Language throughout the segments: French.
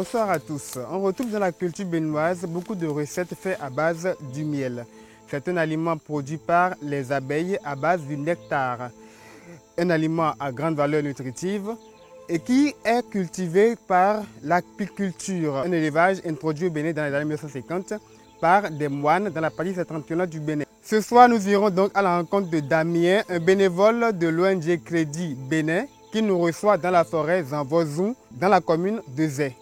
Bonsoir à tous. On retrouve dans la culture béninoise beaucoup de recettes faites à base du miel. C'est un aliment produit par les abeilles à base du nectar. Un aliment à grande valeur nutritive et qui est cultivé par l'apiculture, un élevage introduit au Bénin dans les années 1950 par des moines dans la partie septentrionale du Bénin. Ce soir, nous irons donc à la rencontre de Damien, un bénévole de l'ONG Crédit Bénin, qui nous reçoit dans la forêt Zanvozou, dans la commune de Zé.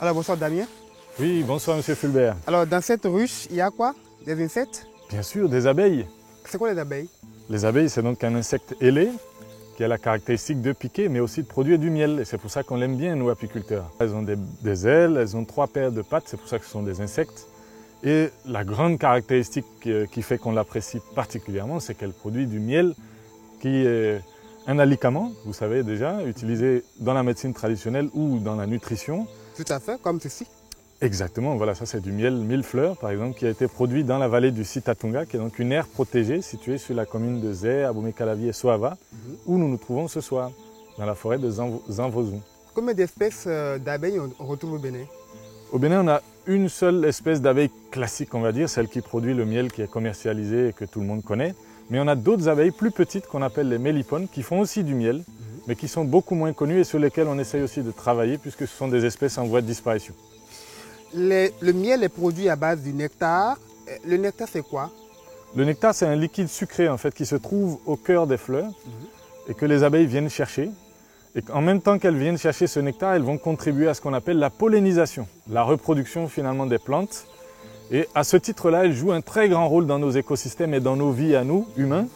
Alors bonsoir Damien. Oui, bonsoir Monsieur Fulbert. Alors dans cette ruche, il y a quoi? Des insectes? Bien sûr, des abeilles. C'est quoi les abeilles? Les abeilles, c'est donc un insecte ailé qui a la caractéristique de piquer, mais aussi de produire du miel. Et c'est pour ça qu'on l'aime bien, nous, apiculteurs. Elles ont des ailes, elles ont 3 paires de pattes, c'est pour ça que ce sont des insectes. Et la grande caractéristique qui fait qu'on l'apprécie particulièrement, c'est qu'elle produit du miel qui est un alicament, vous savez déjà, utilisé dans la médecine traditionnelle ou dans la nutrition. Tout à fait, comme ceci. Exactement, voilà, ça c'est du miel millefleur par exemple qui a été produit dans la vallée du Sitatunga, qui est donc une aire protégée située sur la commune de Zé, Abomey-Calavi et Soava, où nous nous trouvons ce soir, dans la forêt de Zanvozou. Combien d'espèces d'abeilles on retrouve au Bénin? Au Bénin, on a une seule espèce d'abeille classique, on va dire, celle qui produit le miel qui est commercialisé et que tout le monde connaît. Mais on a d'autres abeilles plus petites qu'on appelle les mélipones, qui font aussi du miel, mais qui sont beaucoup moins connues et sur lesquelles on essaye aussi de travailler puisque ce sont des espèces en voie de disparition. Le miel est produit à base du nectar. Le nectar, c'est quoi? Le nectar, c'est un liquide sucré en fait, qui se trouve au cœur des fleurs et que les abeilles viennent chercher. Et en même temps qu'elles viennent chercher ce nectar, elles vont contribuer à ce qu'on appelle la pollinisation, la reproduction finalement des plantes. Et à ce titre-là, elles jouent un très grand rôle dans nos écosystèmes et dans nos vies à nous, humains.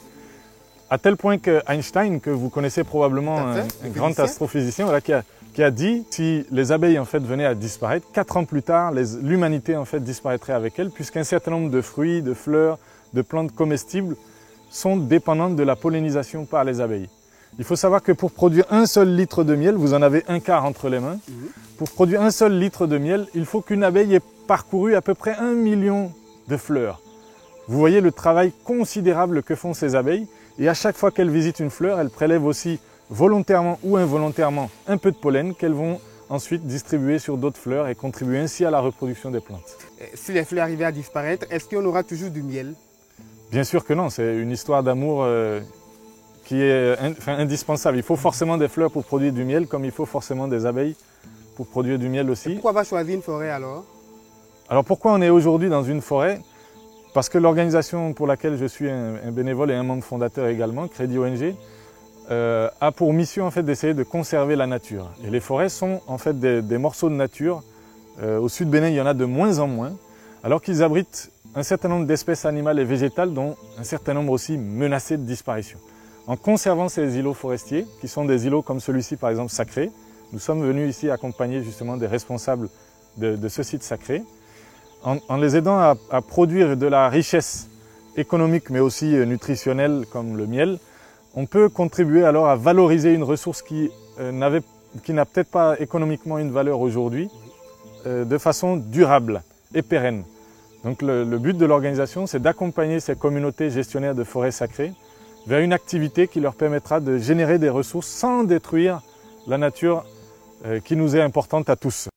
À tel point que Einstein, que vous connaissez probablement, un grand astrophysicien, voilà, qui a dit si les abeilles en fait venaient à disparaître, 4 ans plus tard, l'humanité en fait disparaîtrait avec elles, puisqu'un certain nombre de fruits, de fleurs, de plantes comestibles sont dépendantes de la pollinisation par les abeilles. Il faut savoir que pour produire un seul litre de miel, vous en avez un quart entre les mains. Pour produire un seul litre de miel, il faut qu'une abeille ait parcouru à peu près 1 million de fleurs. Vous voyez le travail considérable que font ces abeilles. Et à chaque fois qu'elles visitent une fleur, elles prélèvent aussi volontairement ou involontairement un peu de pollen qu'elles vont ensuite distribuer sur d'autres fleurs et contribuer ainsi à la reproduction des plantes. Si les fleurs arrivaient à disparaître, est-ce qu'on aura toujours du miel? Bien sûr que non, c'est une histoire d'amour qui est indispensable. Il faut forcément des fleurs pour produire du miel, comme il faut forcément des abeilles pour produire du miel aussi. Et pourquoi on va choisir une forêt alors? Alors pourquoi on est aujourd'hui dans une forêt? Parce que l'organisation pour laquelle je suis un bénévole et un membre fondateur également, Crédit ONG, a pour mission en fait d'essayer de conserver la nature. Et les forêts sont en fait des morceaux de nature. Au sud Bénin, il y en a de moins en moins, alors qu'ils abritent un certain nombre d'espèces animales et végétales, dont un certain nombre aussi menacées de disparition. En conservant ces îlots forestiers, qui sont des îlots comme celui-ci par exemple sacrés, nous sommes venus ici accompagner justement des responsables de ce site sacré, en les aidant à produire de la richesse économique mais aussi nutritionnelle comme le miel, on peut contribuer alors à valoriser une ressource qui n'a peut-être pas économiquement une valeur aujourd'hui de façon durable et pérenne. Donc le but de l'organisation, c'est d'accompagner ces communautés gestionnaires de forêts sacrées vers une activité qui leur permettra de générer des ressources sans détruire la nature qui nous est importante à tous.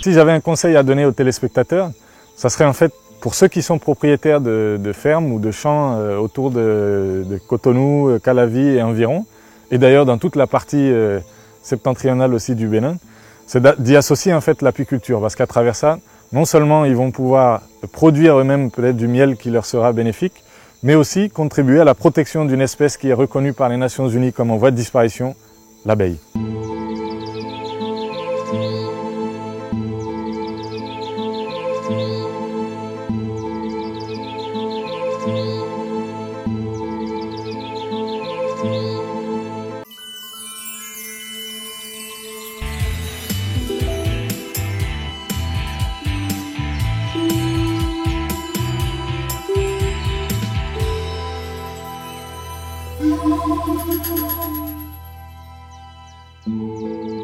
Si j'avais un conseil à donner aux téléspectateurs, ça serait en fait pour ceux qui sont propriétaires de fermes ou de champs autour de Cotonou, Calavi et environ, et d'ailleurs dans toute la partie septentrionale aussi du Bénin, c'est d'y associer en fait l'apiculture, parce qu'à travers ça, non seulement ils vont pouvoir produire eux-mêmes peut-être du miel qui leur sera bénéfique, mais aussi contribuer à la protection d'une espèce qui est reconnue par les Nations Unies comme en voie de disparition, l'abeille. Merci.